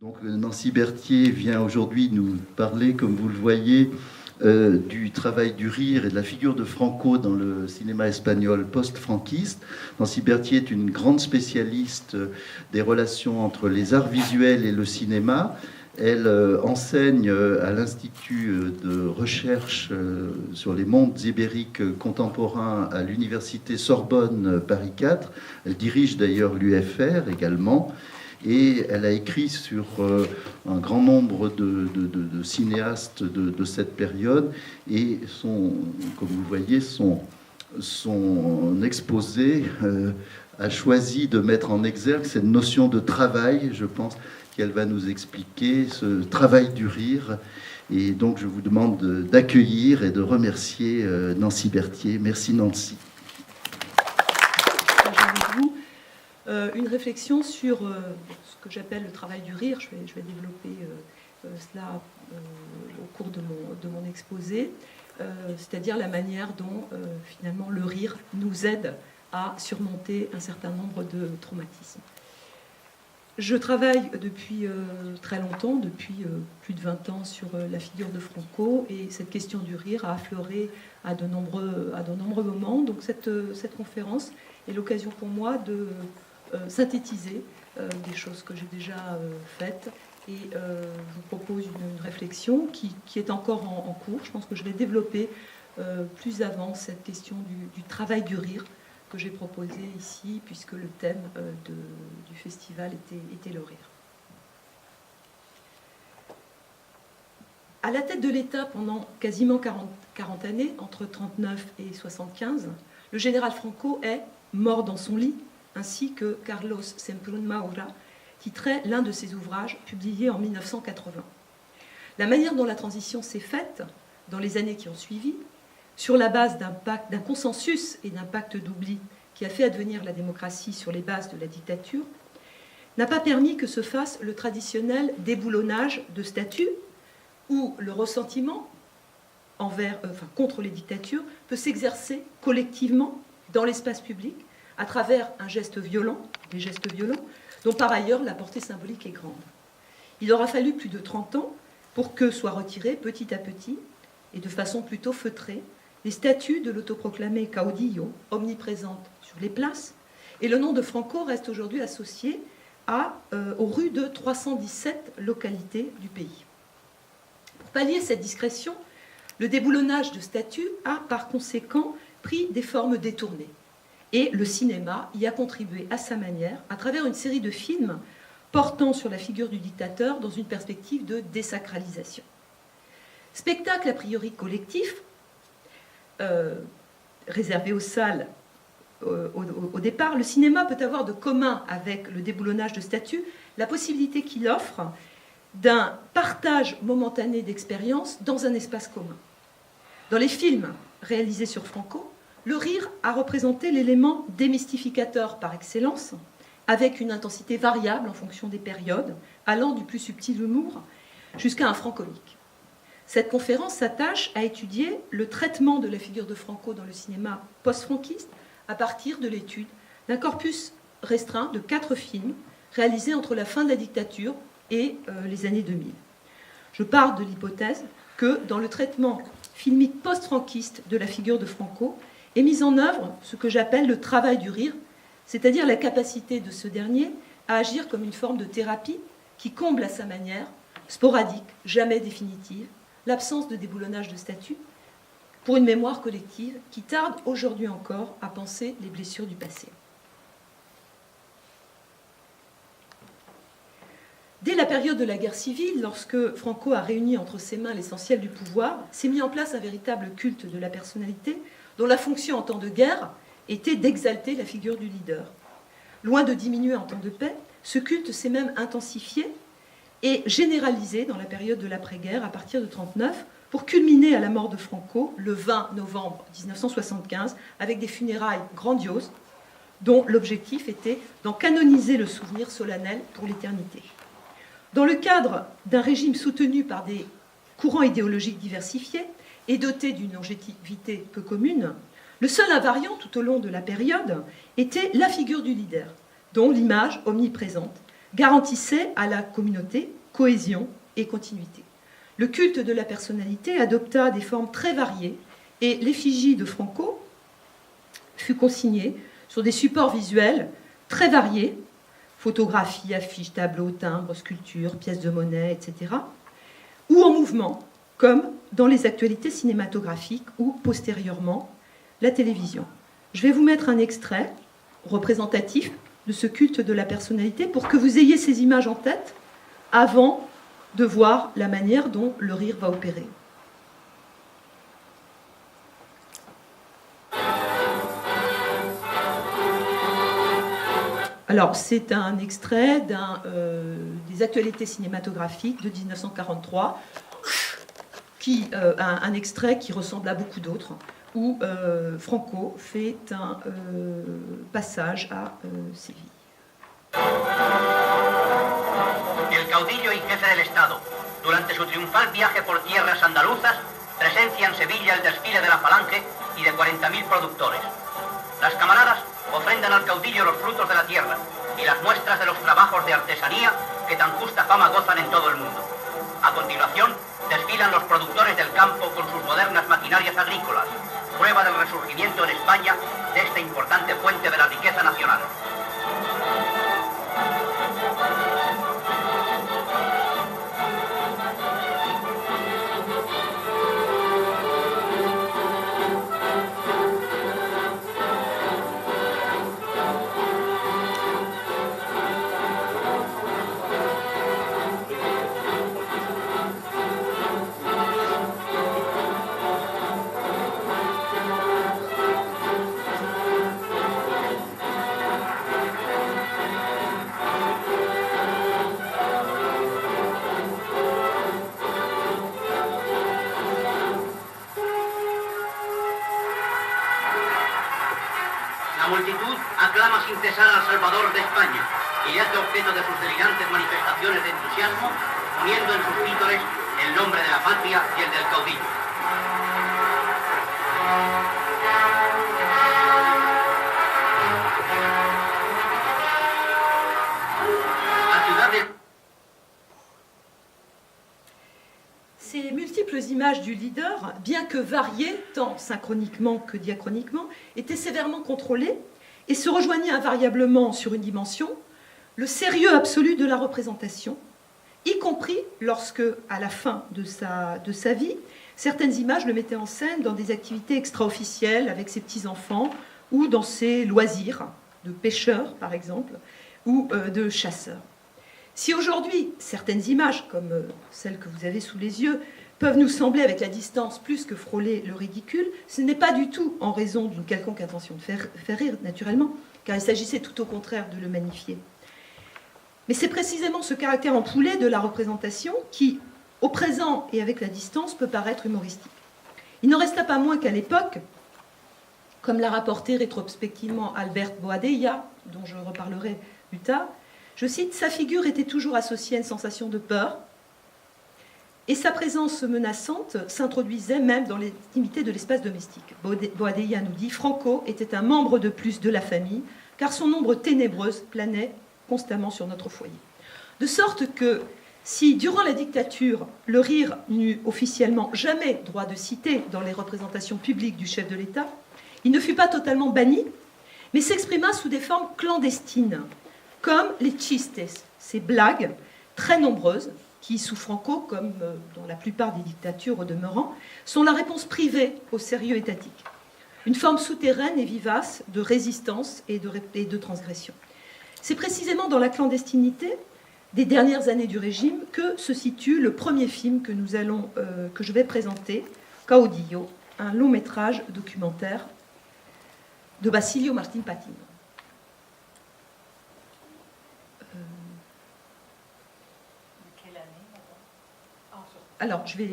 Donc Nancy Berthier vient aujourd'hui nous parler, comme vous le voyez, du travail du rire et de la figure de Franco dans le cinéma espagnol post-franquiste. Nancy Berthier est une grande spécialiste des relations entre les arts visuels et le cinéma. Elle enseigne à l'Institut de recherche sur les mondes ibériques contemporains à l'Université Sorbonne Paris 4. Elle dirige d'ailleurs l'UFR également. Et elle a écrit sur un grand nombre de cinéastes de cette période. Et comme vous le voyez, son exposé a choisi de mettre en exergue cette notion de travail. Je pense qu'elle va nous expliquer ce travail du rire. Et donc je vous demande d'accueillir et de remercier Nancy Berthier. Merci Nancy. Une réflexion sur ce que j'appelle le travail du rire. Je vais développer cela au cours de mon exposé, c'est-à-dire la manière dont finalement le rire nous aide à surmonter un certain nombre de traumatismes. Je travaille depuis très longtemps, depuis plus de 20 ans, sur la figure de Franco, et cette question du rire a affleuré à de nombreux moments. Donc cette conférence est l'occasion pour moi de synthétiser des choses que j'ai déjà faites, et je vous propose une réflexion qui est encore en cours. Je pense que je vais développer plus avant cette question du travail du rire que j'ai proposé ici, puisque le thème du festival était le rire. À la tête de l'État pendant quasiment 40 années, entre 1939 et 1975, le général Franco est mort dans son lit, ainsi que Carlos Semprún Maura titrait l'un de ses ouvrages publiés en 1980. La manière dont la transition s'est faite dans les années qui ont suivi, sur la base d'un consensus et d'un pacte d'oubli qui a fait advenir la démocratie sur les bases de la dictature, n'a pas permis que se fasse le traditionnel déboulonnage de statuts où le ressentiment contre les dictatures peut s'exercer collectivement dans l'espace public à travers des gestes violents, dont par ailleurs la portée symbolique est grande. Il aura fallu plus de 30 ans pour que soient retirés petit à petit, et de façon plutôt feutrée, les statues de l'autoproclamé caudillo, omniprésentes sur les places, et le nom de Franco reste aujourd'hui associé aux rues de 317 localités du pays. Pour pallier cette discrétion, le déboulonnage de statues a par conséquent pris des formes détournées. Et le cinéma y a contribué à sa manière, à travers une série de films portant sur la figure du dictateur dans une perspective de désacralisation. Spectacle a priori collectif, réservé aux salles au départ, le cinéma peut avoir de commun avec le déboulonnage de statues la possibilité qu'il offre d'un partage momentané d'expériences dans un espace commun. Dans les films réalisés sur Franco, le rire a représenté l'élément démystificateur par excellence, avec une intensité variable en fonction des périodes, allant du plus subtil humour jusqu'à un franc comique. Cette conférence s'attache à étudier le traitement de la figure de Franco dans le cinéma post-franquiste à partir de l'étude d'un corpus restreint de 4 films réalisés entre la fin de la dictature et les années 2000. Je pars de l'hypothèse que dans le traitement filmique post-franquiste de la figure de Franco est mis en œuvre ce que j'appelle le travail du rire, c'est-à-dire la capacité de ce dernier à agir comme une forme de thérapie qui comble à sa manière, sporadique, jamais définitive, l'absence de déboulonnage de statut, pour une mémoire collective qui tarde aujourd'hui encore à penser les blessures du passé. Dès la période de la guerre civile, lorsque Franco a réuni entre ses mains l'essentiel du pouvoir, s'est mis en place un véritable culte de la personnalité dont la fonction en temps de guerre était d'exalter la figure du leader. Loin de diminuer en temps de paix, ce culte s'est même intensifié et généralisé dans la période de l'après-guerre à partir de 1939, pour culminer à la mort de Franco le 20 novembre 1975 avec des funérailles grandioses dont l'objectif était d'en canoniser le souvenir solennel pour l'éternité. Dans le cadre d'un régime soutenu par des courants idéologiques diversifiés et doté d'une longévité peu commune, le seul invariant tout au long de la période était la figure du leader, dont l'image omniprésente garantissait à la communauté cohésion et continuité. Le culte de la personnalité adopta des formes très variées et l'effigie de Franco fut consignée sur des supports visuels très variés, photographies, affiches, tableaux, timbres, sculptures, pièces de monnaie, etc., ou en mouvement, comme dans les actualités cinématographiques ou postérieurement la télévision. Je vais vous mettre un extrait représentatif de ce culte de la personnalité pour que vous ayez ces images en tête avant de voir la manière dont le rire va opérer. Alors, c'est un extrait des actualités cinématographiques de 1943, un extrait qui ressemble à beaucoup d'autres, où Franco fait un passage à Séville. El caudillo y jefe del Estado, durante su triunfal viaje por tierras andaluzas, presencia en Sevilla el desfile de la Falange y de 40.000 productores. Las camaradas ofrendan al caudillo los frutos de la tierra y las muestras de los trabajos de artesanía que tan justa fama gozan en todo el mundo. A continuación, desfilan los productores del campo con sus modernas maquinarias agrícolas, prueba del resurgimiento en España de esta importante fuente de la riqueza nacional. La multitud aclama sin cesar al Salvador de España y le hace objeto de sus delirantes manifestaciones de entusiasmo, poniendo en sus vítores el nombre de la patria y el del caudillo. La ciudad de... Ces multiples images du leader, bien que variées tant synchroniquement que diachroniquement, étaient sévèrement contrôlées et se rejoignaient invariablement sur une dimension, le sérieux absolu de la représentation, y compris lorsque, à la fin de sa vie, certaines images le mettaient en scène dans des activités extra-officielles avec ses petits-enfants ou dans ses loisirs de pêcheurs, par exemple, ou de chasseurs. Si aujourd'hui, certaines images, comme celles que vous avez sous les yeux, peuvent nous sembler avec la distance plus que frôler le ridicule, ce n'est pas du tout en raison d'une quelconque intention de faire rire, naturellement, car il s'agissait tout au contraire de le magnifier. Mais c'est précisément ce caractère ampoulé de la représentation qui, au présent et avec la distance, peut paraître humoristique. Il n'en resta pas moins qu'à l'époque, comme l'a rapporté rétrospectivement Albert Boadella, dont je reparlerai plus tard, je cite, « Sa figure était toujours associée à une sensation de peur, et sa présence menaçante s'introduisait même dans l'intimité de l'espace domestique. » Boadella nous dit « Franco était un membre de plus de la famille, car son ombre ténébreuse planait constamment sur notre foyer. » De sorte que, si durant la dictature, le rire n'eut officiellement jamais droit de citer dans les représentations publiques du chef de l'État, il ne fut pas totalement banni, mais s'exprima sous des formes clandestines, comme les chistes, ces blagues très nombreuses, qui, sous Franco, comme dans la plupart des dictatures au demeurant, sont la réponse privée au sérieux étatique. Une forme souterraine et vivace de résistance et de transgression. C'est précisément dans la clandestinité des dernières années du régime que se situe le premier film que je vais présenter, Caudillo, un long métrage documentaire de Basilio Martín Patino. Alors, je vais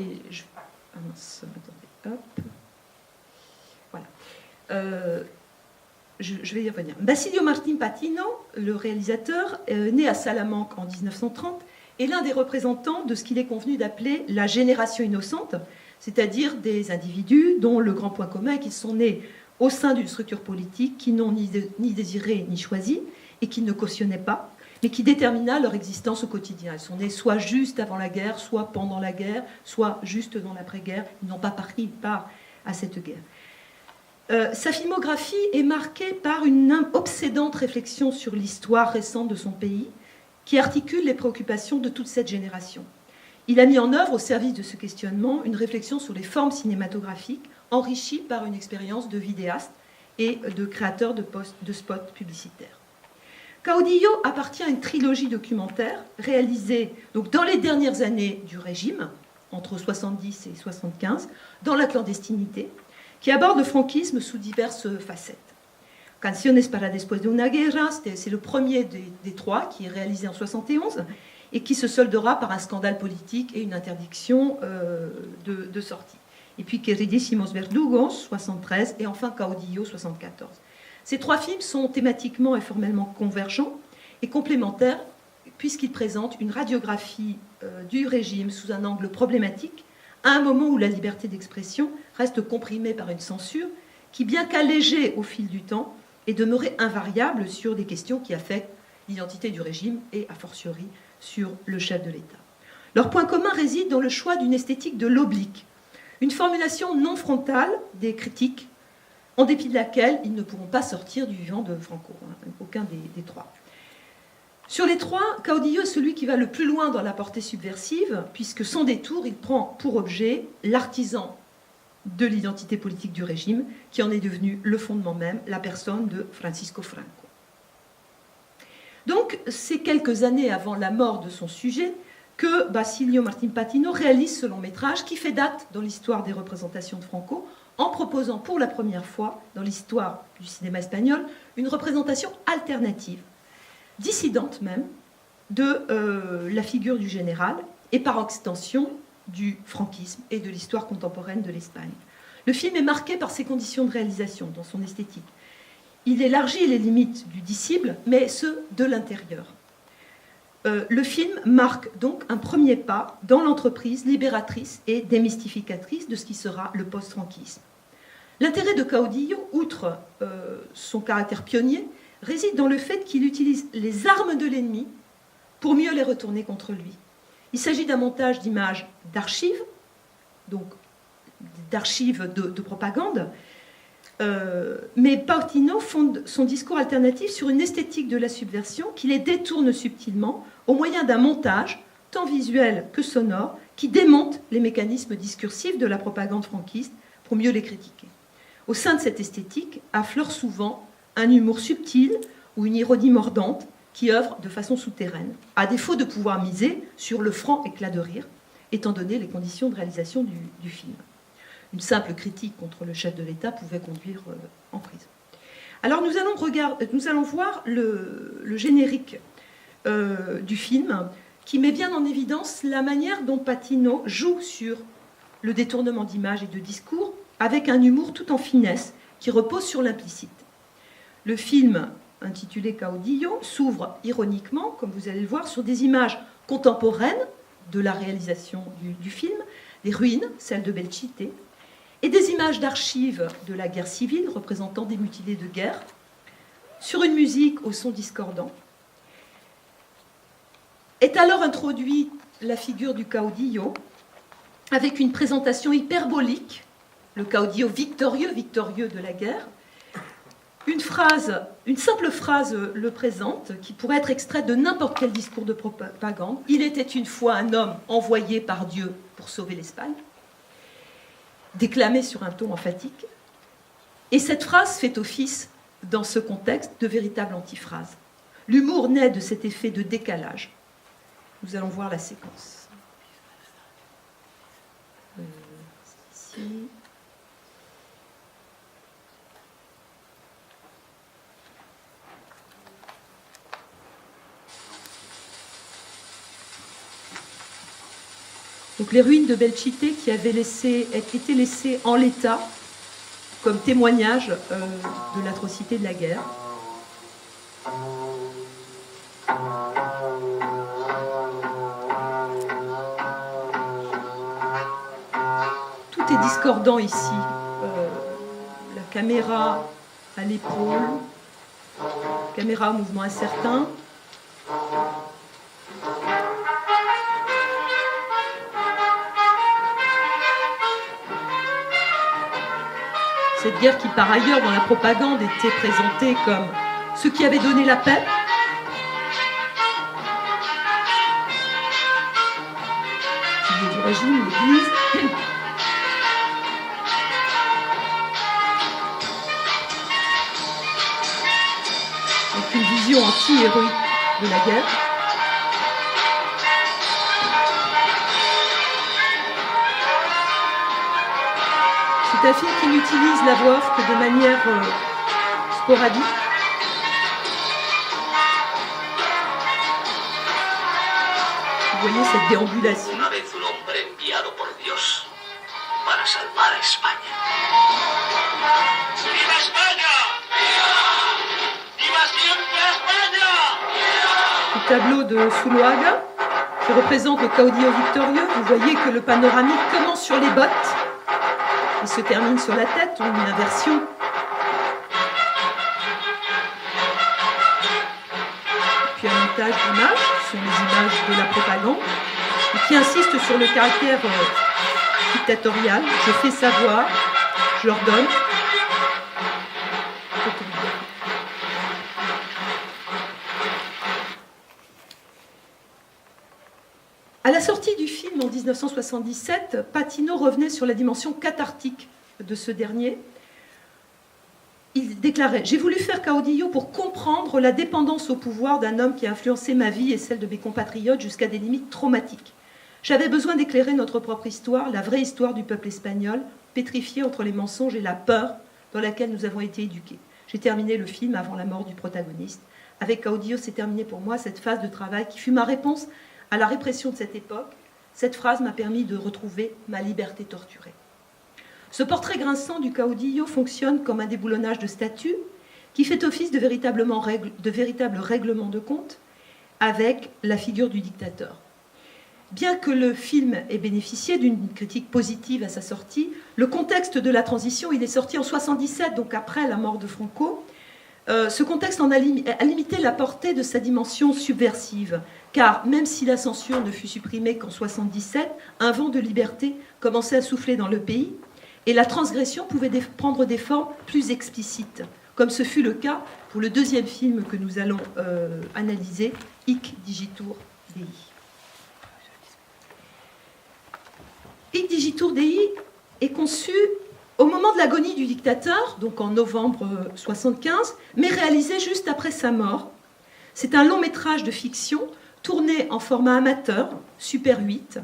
y revenir. Basilio Martín Patino, le réalisateur, né à Salamanque en 1930, est l'un des représentants de ce qu'il est convenu d'appeler la génération innocente, c'est-à-dire des individus dont le grand point commun est qu'ils sont nés au sein d'une structure politique qu'ils n'ont ni désiré ni choisi et qu'ils ne cautionnaient pas, mais qui détermina leur existence au quotidien. Elles sont nées soit juste avant la guerre, soit pendant la guerre, soit juste dans l'après-guerre. Ils n'ont pas pris part à cette guerre. Sa filmographie est marquée par une obsédante réflexion sur l'histoire récente de son pays, qui articule les préoccupations de toute cette génération. Il a mis en œuvre, au service de ce questionnement, une réflexion sur les formes cinématographiques, enrichie par une expérience de vidéaste et de créateur de spots publicitaires. Caudillo appartient à une trilogie documentaire réalisée donc, dans les dernières années du régime, entre 70 et 75, dans la clandestinité, qui aborde le franquisme sous diverses facettes. Canciones para después de una guerra, c'est le premier des trois, qui est réalisé en 71, et qui se soldera par un scandale politique et une interdiction de sortie. Et puis Queridísimos Verdugos, 73, et enfin Caudillo, 74. Ces trois films sont thématiquement et formellement convergents et complémentaires, puisqu'ils présentent une radiographie du régime sous un angle problématique, à un moment où la liberté d'expression reste comprimée par une censure qui, bien qu'allégée au fil du temps, est demeurée invariable sur des questions qui affectent l'identité du régime et, a fortiori, sur le chef de l'État. Leur point commun réside dans le choix d'une esthétique de l'oblique, une formulation non frontale des critiques, en dépit de laquelle ils ne pourront pas sortir du vivant de Franco, aucun des trois. Sur les trois, Caudillo est celui qui va le plus loin dans la portée subversive, puisque sans détour, il prend pour objet l'artisan de l'identité politique du régime, qui en est devenu le fondement même, la personne de Francisco Franco. Donc, c'est quelques années avant la mort de son sujet que Basilio Martín Patino réalise ce long métrage qui fait date dans l'histoire des représentations de Franco, en proposant pour la première fois dans l'histoire du cinéma espagnol une représentation alternative, dissidente même, de la figure du général et par extension du franquisme et de l'histoire contemporaine de l'Espagne. Le film est marqué par ses conditions de réalisation, dans son esthétique. Il élargit les limites du dissible, mais ceux de l'intérieur. Le film marque donc un premier pas dans l'entreprise libératrice et démystificatrice de ce qui sera le post-franquisme. L'intérêt de Caudillo, outre son caractère pionnier, réside dans le fait qu'il utilise les armes de l'ennemi pour mieux les retourner contre lui. Il s'agit d'un montage d'images d'archives, donc d'archives de propagande, mais Patino fonde son discours alternatif sur une esthétique de la subversion qui les détourne subtilement au moyen d'un montage, tant visuel que sonore, qui démonte les mécanismes discursifs de la propagande franquiste pour mieux les critiquer. Au sein de cette esthétique affleure souvent un humour subtil ou une ironie mordante qui œuvre de façon souterraine, à défaut de pouvoir miser sur le franc éclat de rire, étant donné les conditions de réalisation du film. Une simple critique contre le chef de l'État pouvait conduire en prison. Alors nous allons voir le générique du film qui met bien en évidence la manière dont Patino joue sur le détournement d'images et de discours avec un humour tout en finesse qui repose sur l'implicite. Le film, intitulé Caudillo, s'ouvre ironiquement, comme vous allez le voir, sur des images contemporaines de la réalisation du film, des ruines, celles de Belchite, et des images d'archives de la guerre civile représentant des mutilés de guerre, sur une musique au son discordant. Est alors introduite la figure du Caudillo, avec une présentation hyperbolique, le Caudillo victorieux de la guerre. Une simple phrase le présente, qui pourrait être extraite de n'importe quel discours de propagande. Il était une fois un homme envoyé par Dieu pour sauver l'Espagne, déclamée sur un ton emphatique. Et cette phrase fait office, dans ce contexte, de véritable antiphrase. L'humour naît de cet effet de décalage. Nous allons voir la séquence. Ici. Donc les ruines de Belchite qui avaient été laissées en l'état comme témoignage de l'atrocité de la guerre. Tout est discordant ici. La caméra à l'épaule, caméra au mouvement incertain, Cette guerre qui, par ailleurs, dans la propagande, était présentée comme ce qui avait donné la paix. Pilier du régime, l'Église. Avec une vision anti-héroïque de la guerre. C'est un film qui n'utilise la voix off que de manière sporadique. Vous voyez cette déambulation. Una vez un hombre enviado por Dios para salvar a España. ¡Viva España! ¡Viva siempre España! Le tableau de Zuloaga qui représente le caudillo victorieux. Vous voyez que le panoramique commence sur les bottes et se termine sur la tête, une inversion. Puis un montage d'images, ce sont les images de la propagande, et qui insiste sur le caractère dictatorial. Je fais savoir, je leur donne. À la sortie du film en 1977, Patino revenait sur la dimension cathartique de ce dernier. Il déclarait « J'ai voulu faire Caudillo pour comprendre la dépendance au pouvoir d'un homme qui a influencé ma vie et celle de mes compatriotes jusqu'à des limites traumatiques. J'avais besoin d'éclairer notre propre histoire, la vraie histoire du peuple espagnol, pétrifié entre les mensonges et la peur dans laquelle nous avons été éduqués. J'ai terminé le film avant la mort du protagoniste. Avec Caudillo, c'est terminé pour moi cette phase de travail qui fut ma réponse à la répression de cette époque. Cette phrase m'a permis de retrouver ma liberté torturée. » Ce portrait grinçant du caudillo fonctionne comme un déboulonnage de statues qui fait office de véritable règlement de compte avec la figure du dictateur. Bien que le film ait bénéficié d'une critique positive à sa sortie, le contexte de la transition, il est sorti en 1977, donc après la mort de Franco. Ce contexte a limité la portée de sa dimension subversive, car même si la censure ne fut supprimée qu'en 1977, un vent de liberté commençait à souffler dans le pays, et la transgression pouvait prendre des formes plus explicites, comme ce fut le cas pour le deuxième film que nous allons analyser, Hic Digitur Dei. Hic Digitur Dei est conçu au moment de l'agonie du dictateur, donc en novembre 1975, mais réalisé juste après sa mort. C'est un long métrage de fiction tourné en format amateur, Super 8,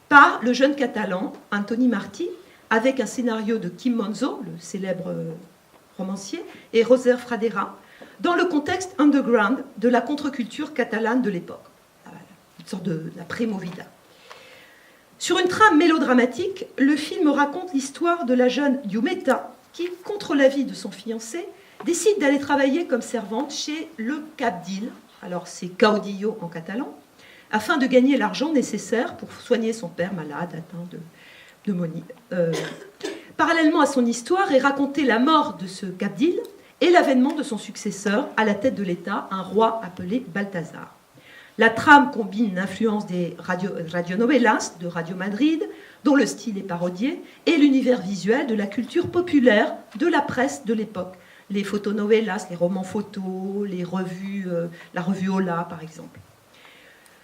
par le jeune catalan Antoni Martí, avec un scénario de Quim Monzó, le célèbre romancier, et Roser Fradera, dans le contexte underground de la contre-culture catalane de l'époque, une sorte de la pré-movida. Sur une trame mélodramatique, le film raconte l'histoire de la jeune Yumeta qui, contre l'avis de son fiancé, décide d'aller travailler comme servante chez le Cabdil, alors c'est caudillo en catalan, afin de gagner l'argent nécessaire pour soigner son père malade atteint de pneumonie. Parallèlement à son histoire est racontée la mort de ce Cabdil et l'avènement de son successeur à la tête de l'État, un roi appelé Balthazar. La trame combine l'influence des radionovelas de Radio Madrid, dont le style est parodié, et l'univers visuel de la culture populaire de la presse de l'époque. Les photonovelas, les romans photos, les revues, la revue Hola par exemple.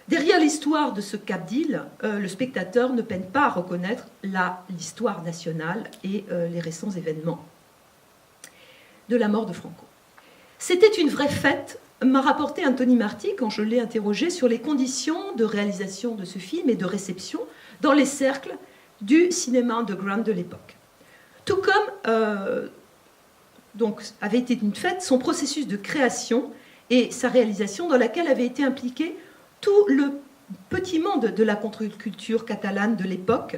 Derrière l'histoire de ce Cabdil, le spectateur ne peine pas à reconnaître l'histoire nationale et les récents événements de la mort de Franco. C'était une vraie fête, m'a rapporté Antoni Martí quand je l'ai interrogé sur les conditions de réalisation de ce film et de réception dans les cercles du cinéma underground de l'époque. Tout comme donc, avait été une fête son processus de création et sa réalisation dans laquelle avait été impliqué tout le petit monde de la contre-culture catalane de l'époque,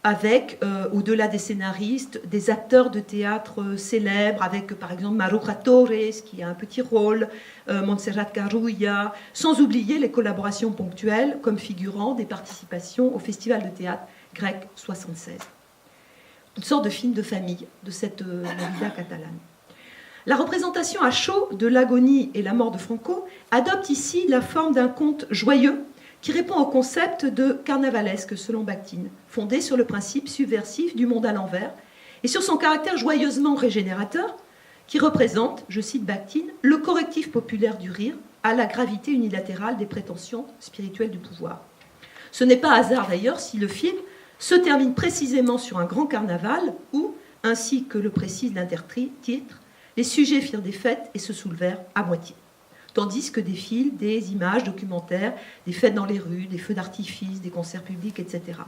avec, au-delà des scénaristes, des acteurs de théâtre célèbres, avec par exemple Maruja Torres, qui a un petit rôle, Montserrat Carulla, sans oublier les collaborations ponctuelles comme figurants des participations au Festival de théâtre grec 76. Une sorte de film de famille de cette movida catalane. La représentation à chaud de l'agonie et la mort de Franco adopte ici la forme d'un conte joyeux qui répond au concept de carnavalesque selon Bakhtin, fondé sur le principe subversif du monde à l'envers et sur son caractère joyeusement régénérateur qui représente, je cite Bakhtin, le correctif populaire du rire à la gravité unilatérale des prétentions spirituelles du pouvoir. Ce n'est pas hasard d'ailleurs si le film se termine précisément sur un grand carnaval où, ainsi que le précise l'intertitre, les sujets firent des fêtes et se soulevèrent à moitié. Tandis que défilent des images documentaires, des fêtes dans les rues, des feux d'artifice, des concerts publics, etc.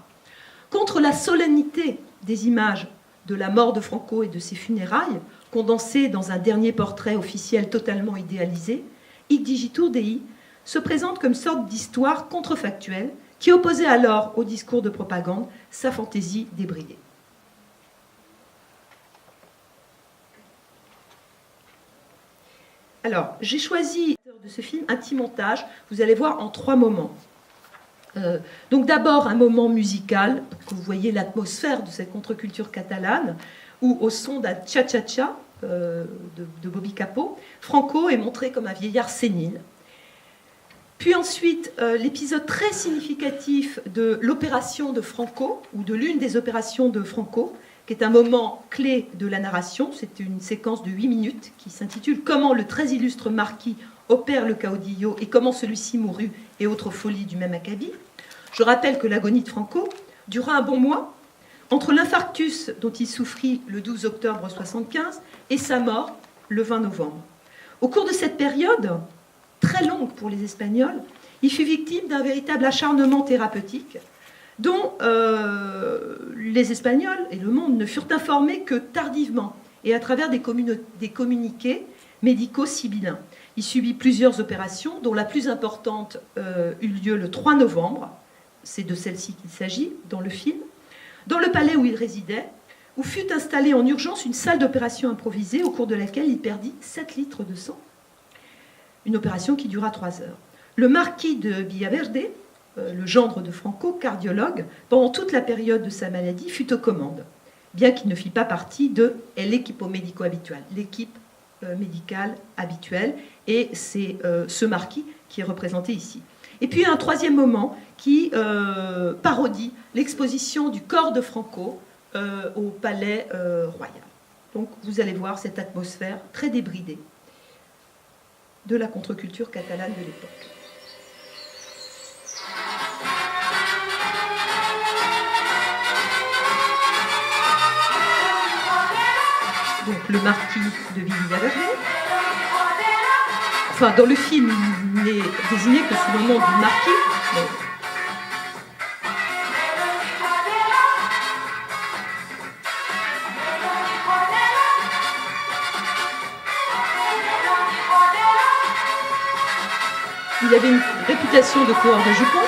Contre la solennité des images de la mort de Franco et de ses funérailles, condensées dans un dernier portrait officiel totalement idéalisé, Hic Digitur Dei se présente comme sorte d'histoire contrefactuelle qui opposait alors au discours de propagande sa fantaisie débridée. Alors, j'ai choisi de ce film un petit montage, vous allez voir en 3 moments. Donc d'abord un moment musical, pour que vous voyez l'atmosphère de cette contre-culture catalane, où au son d'un cha-cha-cha de Bobby Capó, Franco est montré comme un vieillard sénile. Puis ensuite, l'épisode très significatif de l'opération de Franco, ou de l'une des opérations de Franco, qui est un moment clé de la narration. C'est une séquence de 8 minutes qui s'intitule « Comment le très illustre marquis opère le caudillo et comment celui-ci mourut et autres folies du même acabit ». Je rappelle que l'agonie de Franco dura un bon mois, entre l'infarctus dont il souffrit le 12 octobre 1975 et sa mort le 20 novembre. Au cours de cette période, très longue pour les Espagnols, il fut victime d'un véritable acharnement thérapeutique dont les Espagnols et le monde ne furent informés que tardivement et à travers des communiqués médicaux sibyllins. Il subit plusieurs opérations, dont la plus importante eut lieu le 3 novembre, c'est de celle-ci qu'il s'agit dans le film, dans le palais où il résidait, où fut installée en urgence une salle d'opération improvisée au cours de laquelle il perdit 7 litres de sang. Une opération qui dura 3 heures. Le marquis de Villaverde, le gendre de Franco, cardiologue, pendant toute la période de sa maladie, fut aux commandes, bien qu'il ne fit pas partie de l'équipe médico habituelle, l'équipe médicale habituelle, et c'est ce marquis qui est représenté ici. Et puis un troisième moment qui parodie l'exposition du corps de Franco au Palais Royal. Donc vous allez voir cette atmosphère très débridée de la contre-culture catalane de l'époque. Donc le marquis de Villaverde. Enfin, dans le film, il n'est désigné que sous le nom du marquis. Mais... il avait une réputation de coureur de jupons.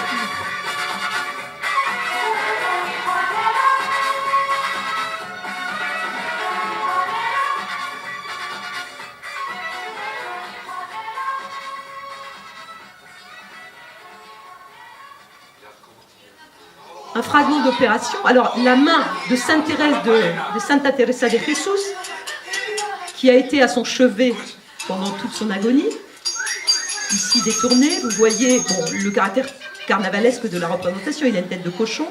Un fragment d'opération. Alors, la main de Sainte Thérèse de Santa Teresa de Jesus, qui a été à son chevet pendant toute son agonie, ici détournée, vous voyez le caractère carnavalesque de la représentation. Il a une tête de cochon.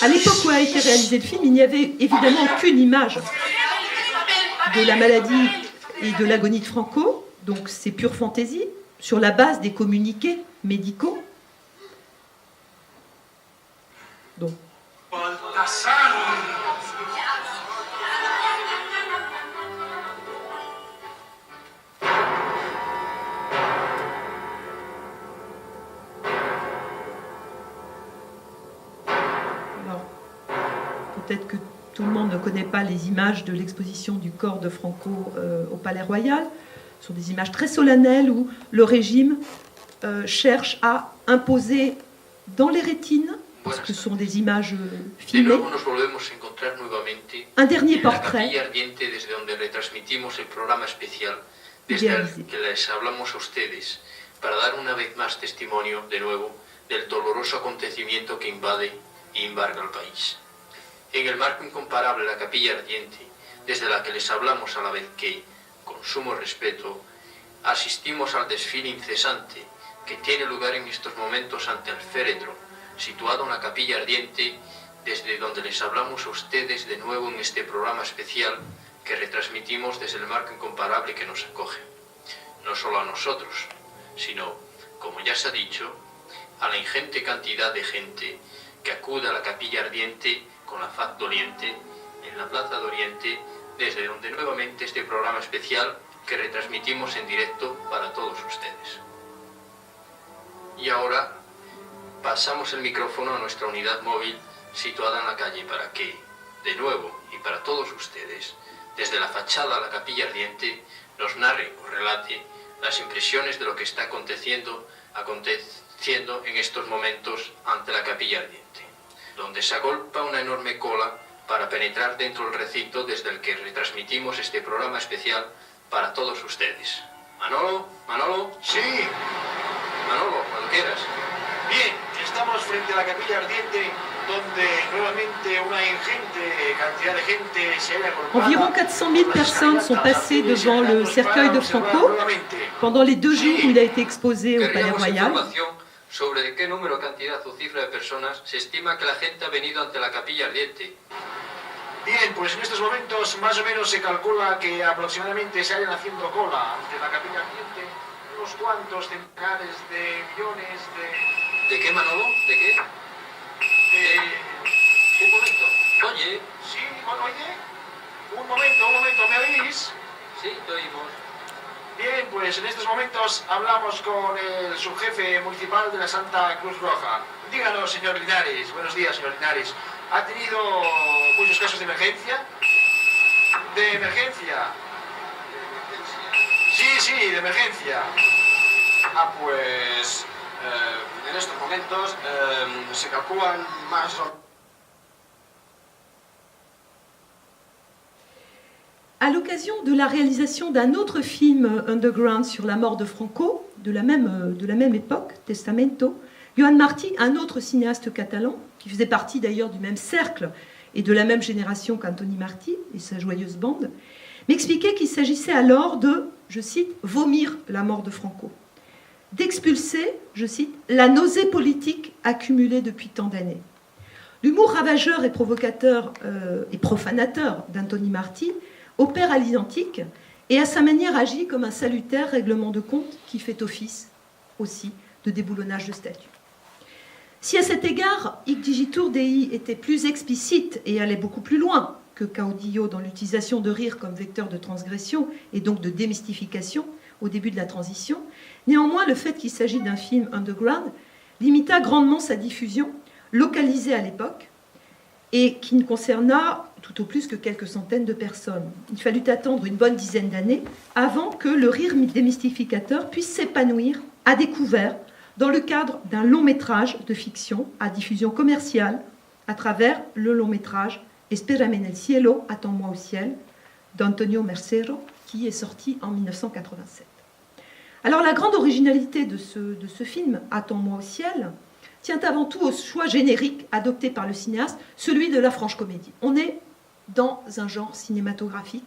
À l'époque où a été réalisé le film, il n'y avait évidemment aucune image de la maladie et de l'agonie de Franco. Donc c'est pure fantaisie, sur la base des communiqués médicaux. Donc. Alors, peut-être que tout le monde ne connaît pas les images de l'exposition du corps de Franco au Palais Royal. Ce sont des images très solennelles où le régime cherche à imposer dans les rétines, parce que ce sont des images filmées, un dernier portrait idéalisé. Para dar una vez más testimonio, de nuevo, del doloroso acontecimiento que invade y embarga al país. En el marco incomparable de la Capilla Ardiente, desde la que les hablamos a la vez que, con sumo respeto, asistimos al desfile incesante que tiene lugar en estos momentos ante el féretro, situado en la Capilla Ardiente, desde donde les hablamos a ustedes de nuevo en este programa especial que retransmitimos desde el marco incomparable que nos acoge. No solo a nosotros, sino, como ya se ha dicho, a la ingente cantidad de gente que acude a la Capilla Ardiente con la faz doliente en la Plaza de Oriente, desde donde nuevamente este programa especial que retransmitimos en directo para todos ustedes. Y ahora pasamos el micrófono a nuestra unidad móvil situada en la calle para que, de nuevo y para todos ustedes, desde la fachada a la Capilla Ardiente, nos narre o relate las impresiones de lo que está aconteciendo en estos momentos ante la Capilla Ardiente, donde se agolpa una enorme cola para penetrar dentro del recinto desde el que retransmitimos este programa especial para todos ustedes. Manolo, Manolo. Sí. Manolo, cuando quieras. Bien, estamos frente a la Capilla Ardiente, donde nuevamente una ingente cantidad de gente se halla agolpada. Environ 400 000 personnes sont passées devant le cercueil de Franco pendant les 2 jours où il a été exposé au Palais Queríamos Royal. información sobre de qué número, cantidad o cifra de personas se estima que la gente ha venido ante la Capilla Ardiente. Bien, pues en estos momentos más o menos se calcula que aproximadamente se hayan haciendo cola ante la Capilla Ardiente unos cuantos centenares de millones de... ¿De qué, Manolo? ¿De qué? Un momento. Oye. Sí, oye. Un momento, ¿me oís? Sí, te oímos. Bien, pues en estos momentos hablamos con el subjefe municipal de la Santa Cruz Roja. Díganos, señor Linares. Buenos días, señor Linares. ¿Ha tenido muchos casos de emergencia? ¿De emergencia? Sí, de emergencia. Ah, pues en estos momentos se calculan más o À l'occasion de la réalisation d'un autre film underground sur la mort de Franco, de la même époque, Testamento, Joan Martí, un autre cinéaste catalan, qui faisait partie d'ailleurs du même cercle et de la même génération qu'Antoni Martí et sa joyeuse bande, m'expliquait qu'il s'agissait alors de, je cite, « vomir la mort de Franco », d'expulser, je cite, « la nausée politique accumulée depuis tant d'années ». L'humour ravageur et provocateur et profanateur d'Antoni Martí opère à l'identique et à sa manière agit comme un salutaire règlement de compte qui fait office aussi de déboulonnage de statut. Si à cet égard, Hic Digitur Dei était plus explicite et allait beaucoup plus loin que Caudillo dans l'utilisation de rire comme vecteur de transgression et donc de démystification au début de la transition, néanmoins le fait qu'il s'agit d'un film underground limita grandement sa diffusion, localisée à l'époque, et qui ne concerna tout au plus que quelques centaines de personnes. Il fallut attendre une bonne dizaine d'années avant que le rire démystificateur puisse s'épanouir à découvert dans le cadre d'un long métrage de fiction à diffusion commerciale à travers le long métrage Espérame en el cielo, Attends-moi au ciel, d'Antonio Mercero, qui est sorti en 1987. Alors la grande originalité de ce film, Attends-moi au ciel, tient avant tout au choix générique adopté par le cinéaste, celui de la franche comédie. On est dans un genre cinématographique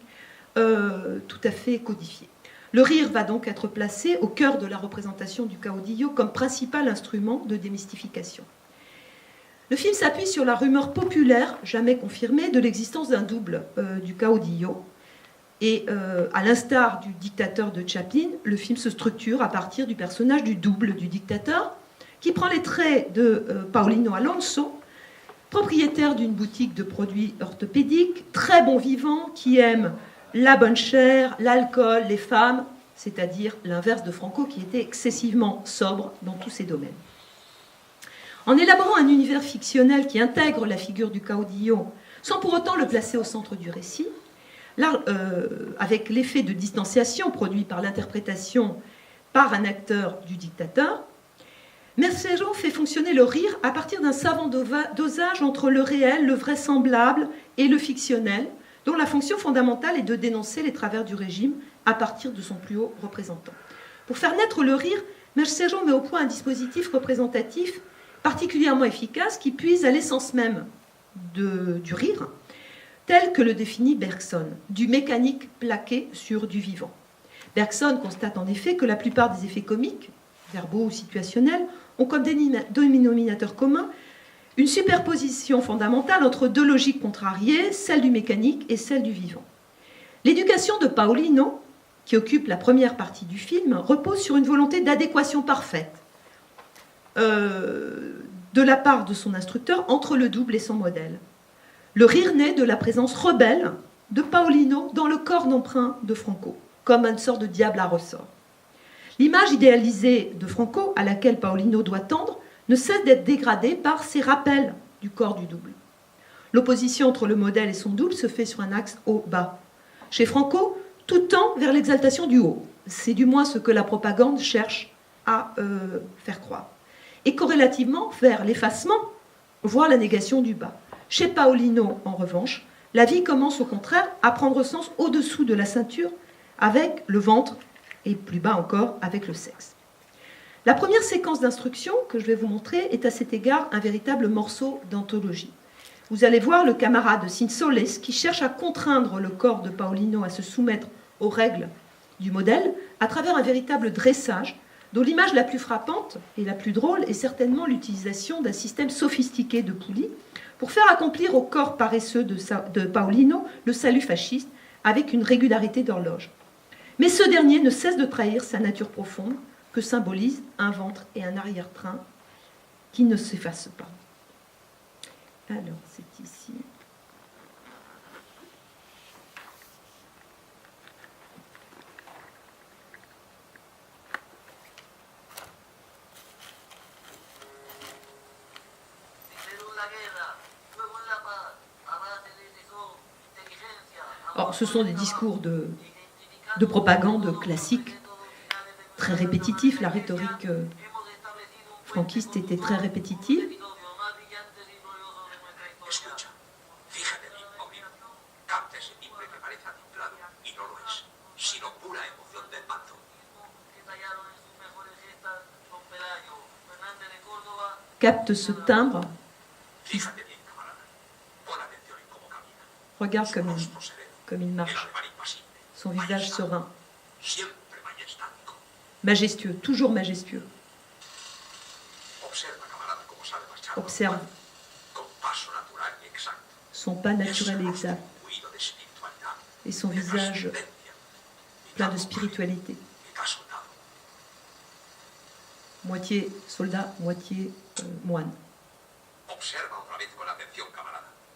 tout à fait codifié. Le rire va donc être placé au cœur de la représentation du caudillo comme principal instrument de démystification. Le film s'appuie sur la rumeur populaire, jamais confirmée, de l'existence d'un double du caudillo. Et à l'instar du dictateur de Chaplin, le film se structure à partir du personnage du double du dictateur, qui prend les traits de Paulino Alonso, propriétaire d'une boutique de produits orthopédiques, très bon vivant, qui aime la bonne chair, l'alcool, les femmes, c'est-à-dire l'inverse de Franco, qui était excessivement sobre dans tous ces domaines. En élaborant un univers fictionnel qui intègre la figure du caudillo, sans pour autant le placer au centre du récit, là, avec l'effet de distanciation produit par l'interprétation par un acteur du dictateur, Mercero fait fonctionner le rire à partir d'un savant dosage entre le réel, le vraisemblable et le fictionnel, dont la fonction fondamentale est de dénoncer les travers du régime à partir de son plus haut représentant. Pour faire naître le rire, Mercero met au point un dispositif représentatif particulièrement efficace qui puise à l'essence même du rire, tel que le définit Bergson, du mécanique plaqué sur du vivant. Bergson constate en effet que la plupart des effets comiques, verbaux ou situationnels, ont comme dénominateur commun une superposition fondamentale entre deux logiques contrariées, celle du mécanique et celle du vivant. L'éducation de Paolino, qui occupe la première partie du film, repose sur une volonté d'adéquation parfaite de la part de son instructeur entre le double et son modèle. Le rire naît de la présence rebelle de Paolino dans le corps d'emprunt de Franco, comme une sorte de diable à ressort. L'image idéalisée de Franco, à laquelle Paolino doit tendre, ne cesse d'être dégradée par ces rappels du corps du double. L'opposition entre le modèle et son double se fait sur un axe haut-bas. Chez Franco, tout tend vers l'exaltation du haut. C'est du moins ce que la propagande cherche à faire croire. Et corrélativement vers l'effacement, voire la négation du bas. Chez Paolino, en revanche, la vie commence au contraire à prendre sens au-dessous de la ceinture, avec le ventre, et plus bas encore, avec le sexe. La première séquence d'instruction que je vais vous montrer est à cet égard un véritable morceau d'anthologie. Vous allez voir le camarade Cinsoles qui cherche à contraindre le corps de Paolino à se soumettre aux règles du modèle à travers un véritable dressage dont l'image la plus frappante et la plus drôle est certainement l'utilisation d'un système sophistiqué de poulies pour faire accomplir au corps paresseux de Paolino le salut fasciste avec une régularité d'horloge. Mais ce dernier ne cesse de trahir sa nature profonde que symbolisent un ventre et un arrière-train qui ne s'effacent pas. Alors, c'est ici. Alors, ce sont des discours de propagande classique, très répétitifs. La rhétorique franquiste était très répétitive. Capte ce timbre. Regarde comme il marche. Son visage serein. Majestueux, toujours majestueux. Observe son pas naturel et exact. Et son visage plein de spiritualité. Moitié soldat, moitié moine.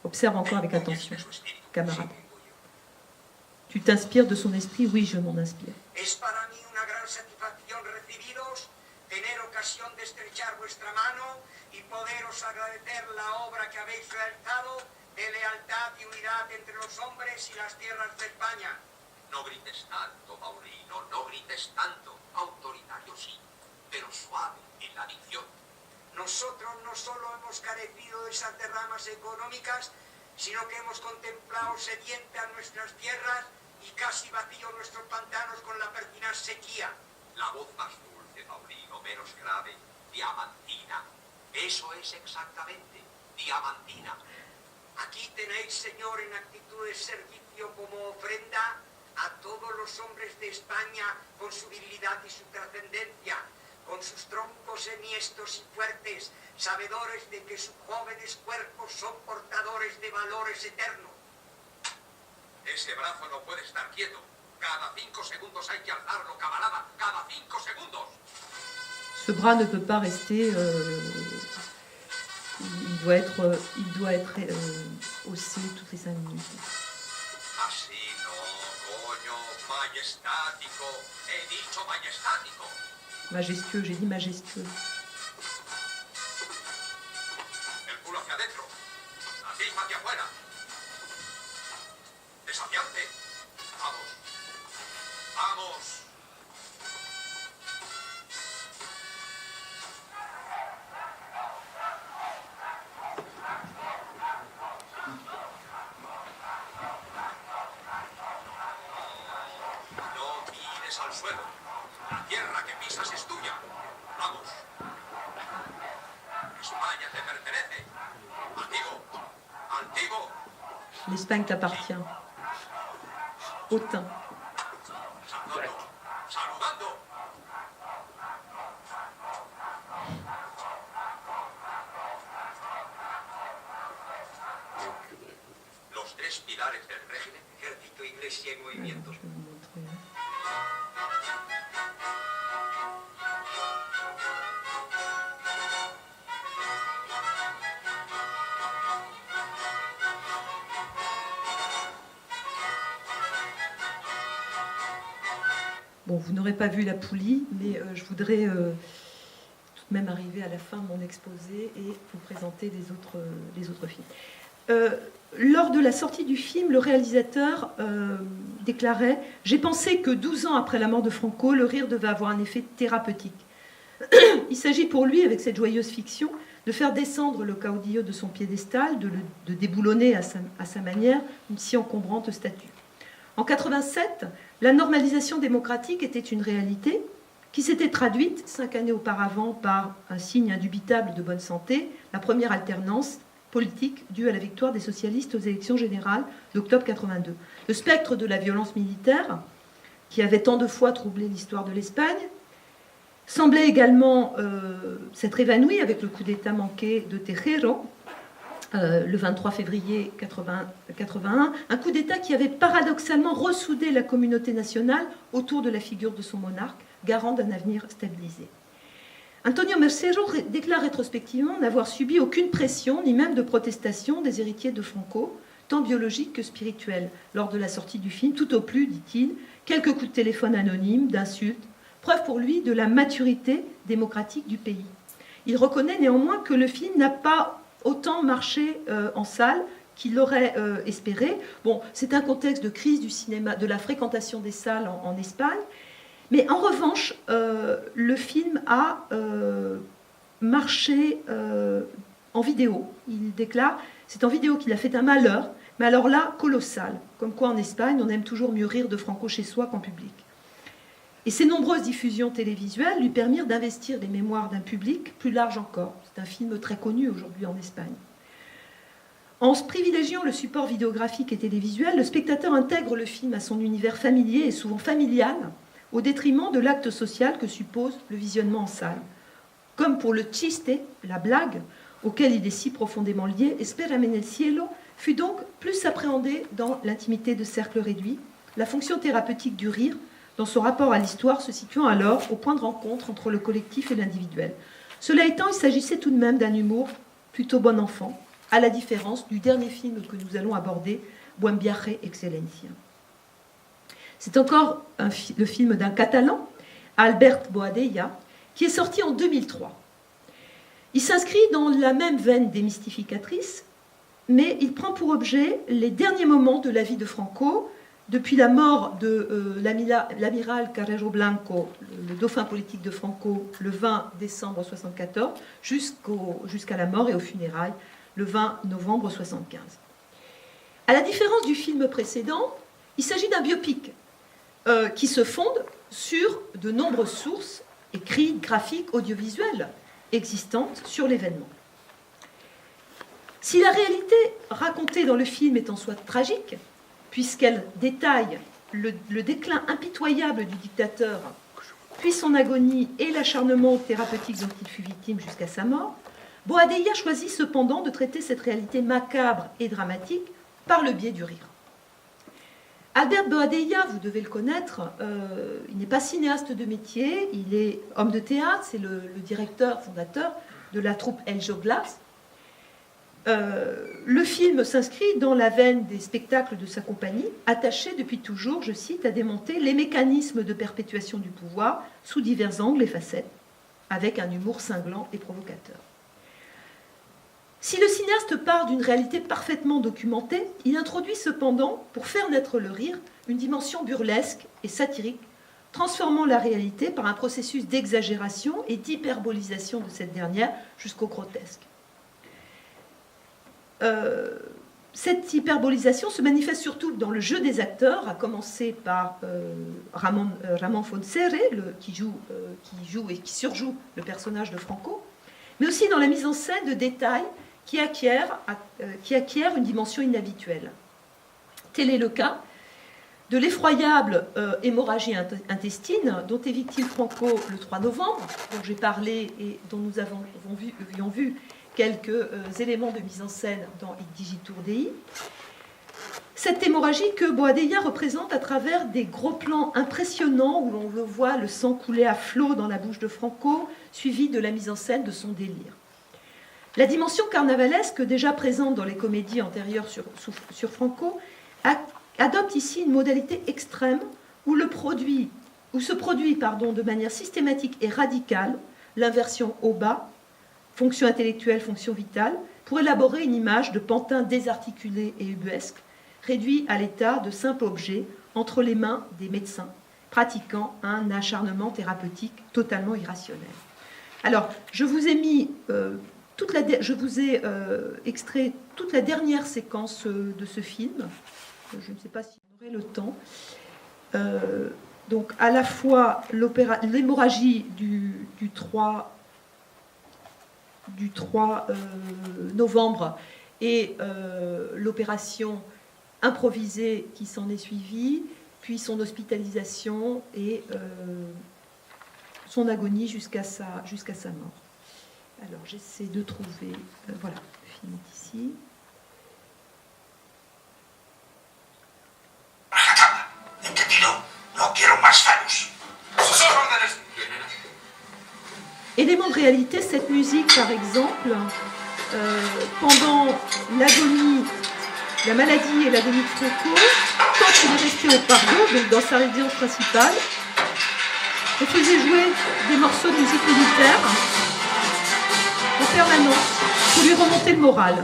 Observe encore avec attention, camarade. Tu t'inspires de son esprit? Oui, je m'en inspire. No grites tanto, Paulino, no grites tanto. Autoritario sí, pero suave en la dicción. Nosotros no solo hemos carecido de esas derramas económicas, sino que hemos contemplado sedientas nuestras tierras y casi vacíos nuestros pantanos con la pertinaz sequía. La voz más dulce, Paulino, menos grave, diamantina. Eso es exactamente, diamantina. Aquí tenéis, Señor, en actitud de servicio como ofrenda a todos los hombres de España con su virilidad y su trascendencia, con sus troncos enhiestos y fuertes, sabedores de que sus jóvenes cuerpos son portadores de valores eternos. Ese brazo no puede estar quieto. Cada 5 segundos hay que alzarlo, camarada. Cada 5 segundos. Ce bras ne peut pas rester. Il doit être haussé toutes les 5 minutes. Así no, coño, majestático. He dicho majestático. Majestueux, j'ai dit majestueux. El culo hacia adentro. Así, hacia afuera. Desafiante. Vamos. Vamos. No mires al suelo. La tierra que pisas es tuya. Vamos. España te pertenece. Altivo, altivo. L'Espagne t'appartient. Hautain. Saludando, saludando. Los tres pilares del régimen, ejército, iglesia y movimientos. Je vais vous montrer. Bon, vous n'aurez pas vu la poulie, mais je voudrais tout de même arriver à la fin de mon exposé et vous présenter les autres films. Lors de la sortie du film, le réalisateur déclarait « J'ai pensé que 12 ans après la mort de Franco, le rire devait avoir un effet thérapeutique. Il s'agit pour lui, avec cette joyeuse fiction, de faire descendre le caudillo de son piédestal, de déboulonner à sa manière une si encombrante statue. En 87, la normalisation démocratique était une réalité qui s'était traduite 5 années auparavant par un signe indubitable de bonne santé, la première alternance politique due à la victoire des socialistes aux élections générales d'octobre 82. Le spectre de la violence militaire, qui avait tant de fois troublé l'histoire de l'Espagne, semblait également s'être évanoui avec le coup d'État manqué de Tejero, le 23 février 81, un coup d'État qui avait paradoxalement ressoudé la communauté nationale autour de la figure de son monarque, garant d'un avenir stabilisé. Antonio Mercero déclare rétrospectivement n'avoir subi aucune pression, ni même de protestation des héritiers de Franco, tant biologique que spirituelle, lors de la sortie du film, tout au plus, dit-il, quelques coups de téléphone anonymes, d'insultes, preuve pour lui de la maturité démocratique du pays. Il reconnaît néanmoins que le film n'a pas autant marché en salle qu'il l'aurait espéré. Bon, c'est un contexte de crise du cinéma, de la fréquentation des salles en Espagne, mais en revanche, le film a marché en vidéo. Il déclare, c'est en vidéo qu'il a fait un malheur, mais alors là, colossal. Comme quoi en Espagne, on aime toujours mieux rire de Franco chez soi qu'en public. Et ces nombreuses diffusions télévisuelles lui permirent d'investir les mémoires d'un public plus large encore. C'est un film très connu aujourd'hui en Espagne. En se privilégiant le support vidéographique et télévisuel, le spectateur intègre le film à son univers familier et souvent familial, au détriment de l'acte social que suppose le visionnement en salle. Comme pour le chiste, la blague, auquel il est si profondément lié, Espérame en el cielo fut donc plus appréhendé dans l'intimité de cercles réduits, la fonction thérapeutique du rire, dans son rapport à l'histoire se situant alors au point de rencontre entre le collectif et l'individuel. Cela étant, il s'agissait tout de même d'un humour plutôt bon enfant, à la différence du dernier film que nous allons aborder, Buen viaje excelencia. C'est encore le film d'un Catalan, Albert Boadella, qui est sorti en 2003. Il s'inscrit dans la même veine démystificatrice, mais il prend pour objet les derniers moments de la vie de Franco, depuis la mort de l'amiral Carrero Blanco, le dauphin politique de Franco, le 20 décembre 1974, jusqu'à la mort et aux funérailles, le 20 novembre 1975. À la différence du film précédent, il s'agit d'un biopic qui se fonde sur de nombreuses sources écrites, graphiques, audiovisuelles existantes sur l'événement. Si la réalité racontée dans le film est en soi tragique, puisqu'elle détaille le déclin impitoyable du dictateur, puis son agonie et l'acharnement thérapeutique dont il fut victime jusqu'à sa mort, Boadella choisit cependant de traiter cette réalité macabre et dramatique par le biais du rire. Albert Boadella, vous devez le connaître, il n'est pas cinéaste de métier, il est homme de théâtre, c'est le directeur, fondateur de la troupe El Joglas. Le film s'inscrit dans la veine des spectacles de sa compagnie, attaché depuis toujours, je cite, à démonter les mécanismes de perpétuation du pouvoir sous divers angles et facettes, avec un humour cinglant et provocateur. Si le cinéaste part d'une réalité parfaitement documentée, il introduit cependant, pour faire naître le rire, une dimension burlesque et satirique, transformant la réalité par un processus d'exagération et d'hyperbolisation de cette dernière jusqu'au grotesque. Cette hyperbolisation se manifeste surtout dans le jeu des acteurs, à commencer par Ramon Fontserre, qui joue et qui surjoue le personnage de Franco, mais aussi dans la mise en scène de détails qui acquièrent une dimension inhabituelle. Tel est le cas de l'effroyable hémorragie intestine dont est victime Franco le 3 novembre, dont j'ai parlé et dont nous avions vu quelques éléments de mise en scène dans Digitur Dei. Cette hémorragie que Boadella représente à travers des gros plans impressionnants où l'on le voit le sang couler à flot dans la bouche de Franco, suivi de la mise en scène de son délire. La dimension carnavalesque, déjà présente dans les comédies antérieures sur Franco, adopte ici une modalité extrême où se produit de manière systématique et radicale l'inversion haut-bas, fonction intellectuelle, fonction vitale, pour élaborer une image de pantin désarticulé et ubuesque, réduit à l'état de simple objet entre les mains des médecins, pratiquant un acharnement thérapeutique totalement irrationnel. Alors, je vous ai extrait toute la dernière séquence de ce film. Je ne sais pas si on aurait le temps. Donc, à la fois l'hémorragie du 3 novembre et l'opération improvisée qui s'en est suivie, puis son hospitalisation et son agonie jusqu'à sa mort. Alors, j'essaie de trouver... voilà, le film est ici. Élément de réalité, cette musique, par exemple, pendant l'agonie, la maladie et l'agonie de Franco, quand il est resté au Pardo, donc dans sa résidence principale, on faisait jouer des morceaux de musique militaire en permanence pour lui remonter le moral.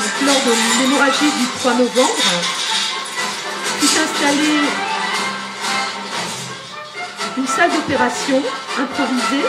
Donc, lors de l'hémorragie du 3 novembre, fut installée une salle d'opération improvisée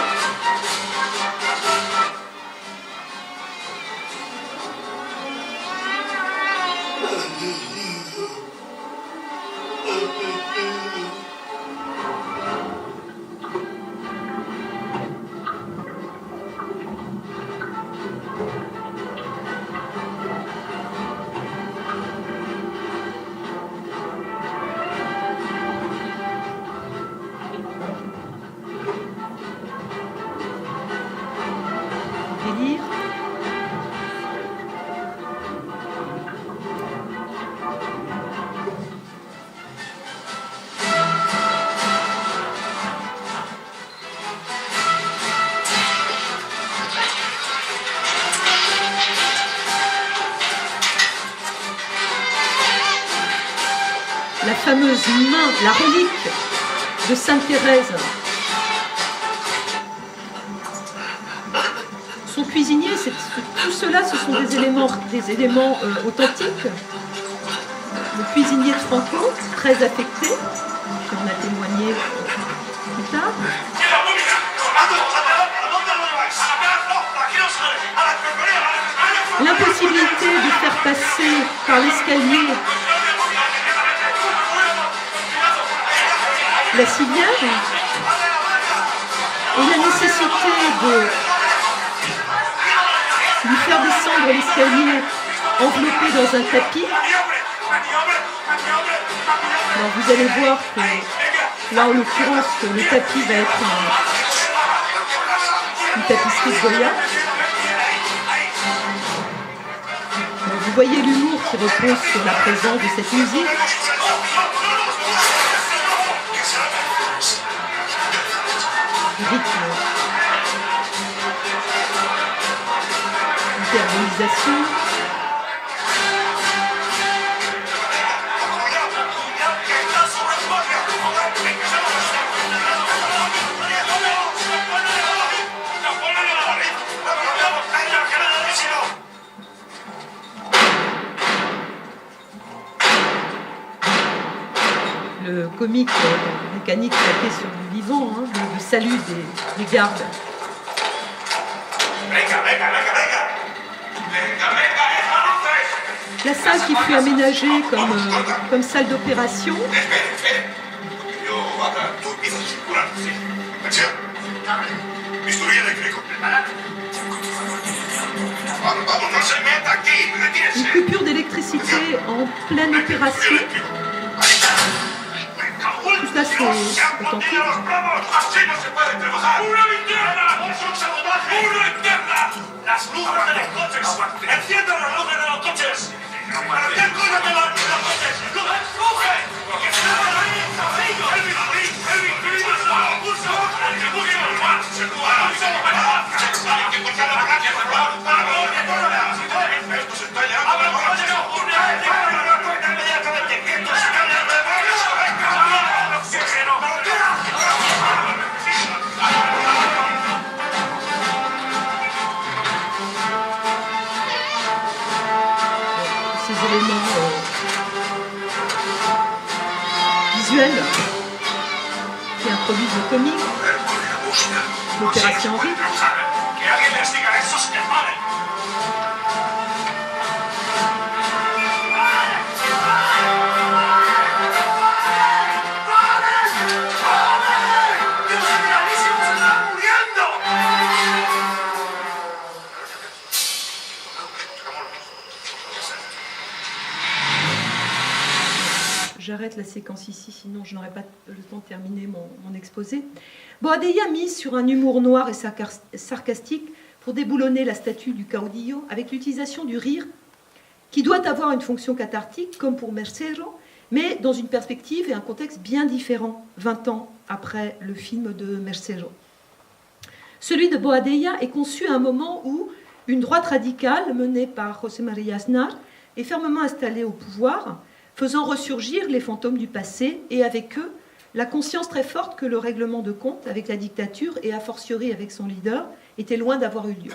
la fameuse main, la relique de Sainte Thérèse. Son cuisinier, tout cela, ce sont des éléments authentiques. Le cuisinier de Franco, très affecté, qui en a témoigné plus tard. L'impossibilité de faire passer par l'escalier la civière et la nécessité de lui faire descendre l'escalier enveloppé dans un tapis. Alors vous allez voir que là en l'occurrence le tapis va être une tapisserie de Goya. Donc, vous voyez l'humour qui repose sur la présence de cette musique. Rythme, hyperbolisation, le comique mécanique plaqué sur du vivant, hein, le salut des gardes. La salle qui fut aménagée comme salle d'opération. Io vada, tu mi fai sicurare, sì. Attenzione. Bisturia elettrico. Preparato. Vamos, non si metta aquí, Une coupure d'électricité en pleine opération. Tout ça, c'est authentique. Así no se puede trabajar. ¡Una linterna! ¡Es un sabotaje! ¡Una linterna! ¡Las luces de los coches! ¡Enciendan las luces de los coches! ¿Para qué cosa te van los coches? ¡Luces! ¡Coge! ¡Que se van ahí! ¡Elvis! ¡Elvis! ¡Pulso! ¡Esto se está llenando de borrachos! ¡Inmediatamente! ¡Quieto! ¡Se cambia de oxígeno! Ces éléments visuels qui introduisent le comique, l'opération en rythme. Que alguien les diga eso, se paren. J'arrête la séquence ici, sinon je n'aurai pas le temps de terminer mon exposé. Boadella mise sur un humour noir et sarcastique pour déboulonner la statue du caudillo avec l'utilisation du rire qui doit avoir une fonction cathartique comme pour Mercero, mais dans une perspective et un contexte bien différents 20 ans après le film de Mercero. Celui de Boadella est conçu à un moment où une droite radicale menée par José María Aznar est fermement installée au pouvoir, faisant ressurgir les fantômes du passé et avec eux la conscience très forte que le règlement de compte avec la dictature et a fortiori avec son leader était loin d'avoir eu lieu.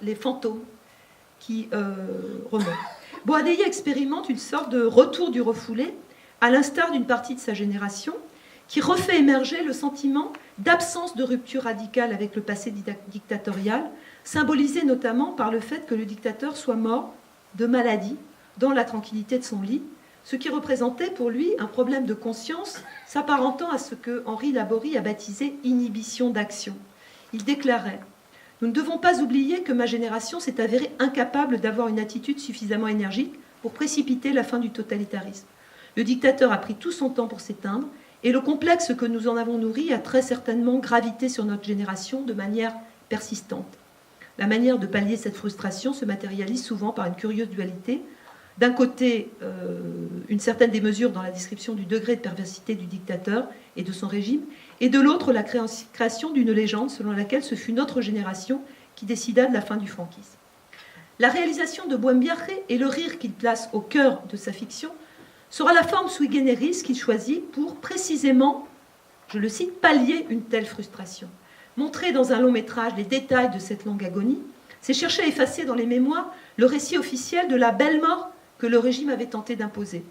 Les fantômes qui remontent. Boadella expérimente une sorte de retour du refoulé, à l'instar d'une partie de sa génération, qui refait émerger le sentiment d'absence de rupture radicale avec le passé dictatorial, symbolisé notamment par le fait que le dictateur soit mort de maladie dans la tranquillité de son lit, ce qui représentait pour lui un problème de conscience s'apparentant à ce que Henri Laborie a baptisé « inhibition d'action ». Il déclarait « Nous ne devons pas oublier que ma génération s'est avérée incapable d'avoir une attitude suffisamment énergique pour précipiter la fin du totalitarisme. Le dictateur a pris tout son temps pour s'éteindre et le complexe que nous en avons nourri a très certainement gravité sur notre génération de manière persistante. La manière de pallier cette frustration se matérialise souvent par une curieuse dualité. D'un côté, une certaine démesure dans la description du degré de perversité du dictateur et de son régime, et de l'autre, la création d'une légende selon laquelle ce fut notre génération qui décida de la fin du franquisme. La réalisation de Buenviaje et le rire qu'il place au cœur de sa fiction sera la forme sui generis qu'il choisit pour précisément, je le cite, pallier une telle frustration. Montrer dans un long métrage les détails de cette longue agonie, c'est chercher à effacer dans les mémoires le récit officiel de la belle mort que le régime avait tenté d'imposer.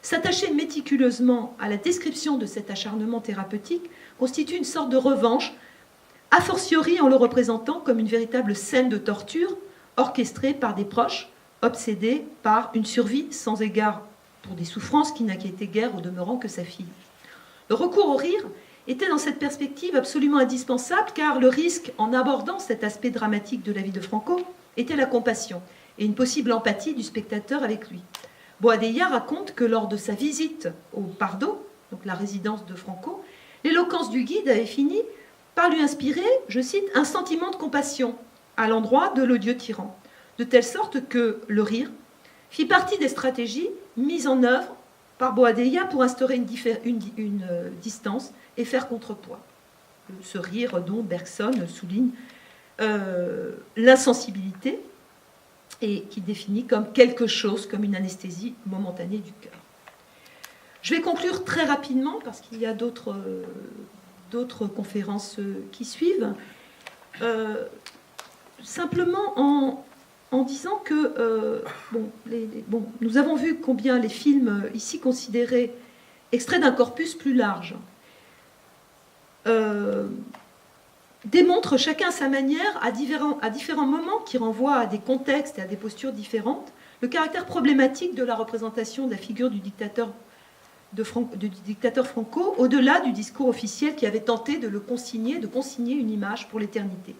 S'attacher méticuleusement à la description de cet acharnement thérapeutique constitue une sorte de revanche, a fortiori en le représentant comme une véritable scène de torture orchestrée par des proches, obsédés par une survie sans égard pour des souffrances qui n'inquiétaient guère au demeurant que sa fille. Le recours au rire était dans cette perspective absolument indispensable car le risque, en abordant cet aspect dramatique de la vie de Franco, était la compassion et une possible empathie du spectateur avec lui. Boadella raconte que lors de sa visite au Pardo, donc la résidence de Franco, l'éloquence du guide avait fini par lui inspirer, je cite, un sentiment de compassion à l'endroit de l'odieux tyran, de telle sorte que le rire fit partie des stratégies mises en œuvre par Boadella pour instaurer une distance et faire contrepoids. Ce rire dont Bergson souligne l'insensibilité et qui définit comme quelque chose, comme une anesthésie momentanée du cœur. Je vais conclure très rapidement parce qu'il y a d'autres conférences qui suivent. Simplement en disant que nous avons vu combien les films ici considérés extraits d'un corpus plus large démontrent chacun à sa manière, à différents moments qui renvoient à des contextes et à des postures différentes, le caractère problématique de la représentation de la figure du dictateur Franco, au-delà du discours officiel qui avait tenté de consigner une image pour l'éternité.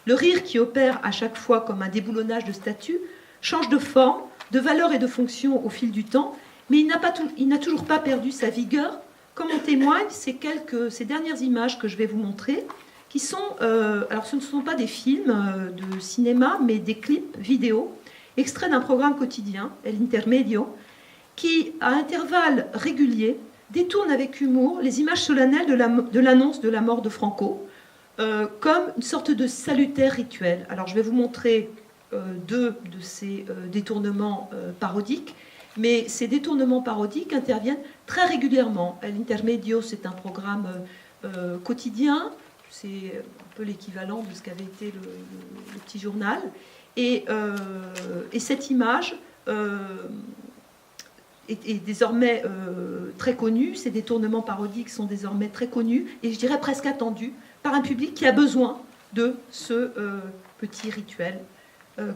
Le rire qui opère à chaque fois comme un déboulonnage de statut change de forme, de valeur et de fonction au fil du temps, mais il n'a toujours pas perdu sa vigueur, comme en témoignent ces dernières images que je vais vous montrer, qui sont, alors ce ne sont pas des films de cinéma, mais des clips vidéo, extraits d'un programme quotidien, El Intermedio, qui, à intervalles réguliers, détourne avec humour les images solennelles de l'annonce de la mort de Franco, comme une sorte de salutaire rituel. Alors je vais vous montrer deux de ces détournements parodiques, mais ces détournements parodiques interviennent très régulièrement. L'Intermedio, c'est un programme quotidien, c'est un peu l'équivalent de ce qu'avait été le petit journal, et cette image est désormais très connue, ces détournements parodiques sont désormais très connus, et je dirais presque attendus, par un public qui a besoin de ce petit rituel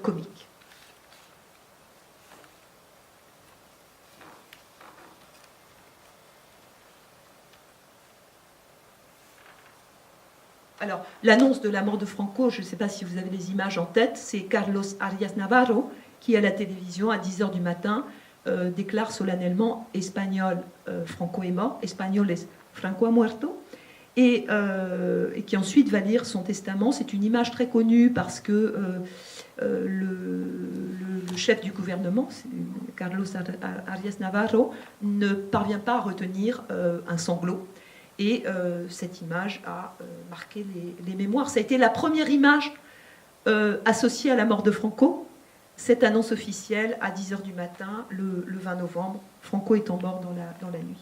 comique. Alors, l'annonce de la mort de Franco, je ne sais pas si vous avez les images en tête, c'est Carlos Arias Navarro qui, à la télévision, à 10h du matin, déclare solennellement « Espagnol, Franco est mort, Espagnol es Franco ha muerto », et qui ensuite va lire son testament. C'est une image très connue parce que le chef du gouvernement, Carlos Arias Navarro, ne parvient pas à retenir un sanglot. Et cette image a marqué les mémoires. Ça a été la première image associée à la mort de Franco. Cette annonce officielle à 10h du matin, le 20 novembre, Franco étant mort dans la nuit.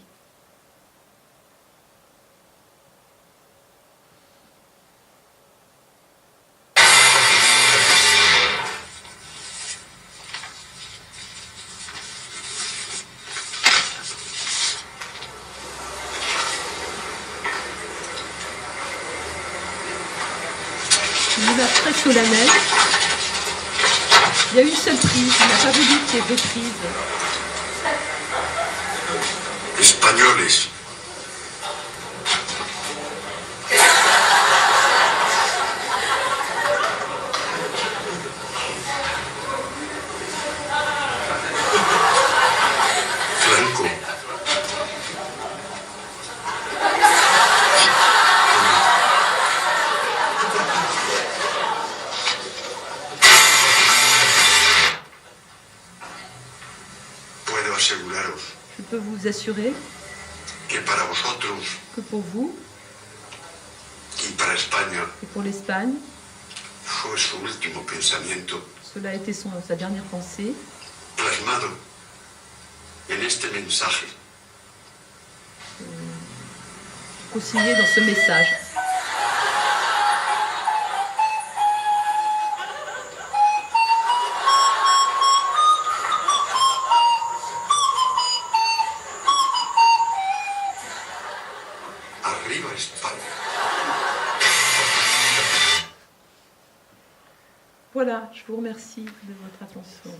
Une image très solennelle. Il y a une seule prise, il n'a pas voulu qu'il y ait deux prises. Españoles. Franco. Je peux vous assurer que pour vous et pour l'Espagne, cela a été sa dernière pensée, consignée dans ce message. Voilà, je vous remercie de votre attention.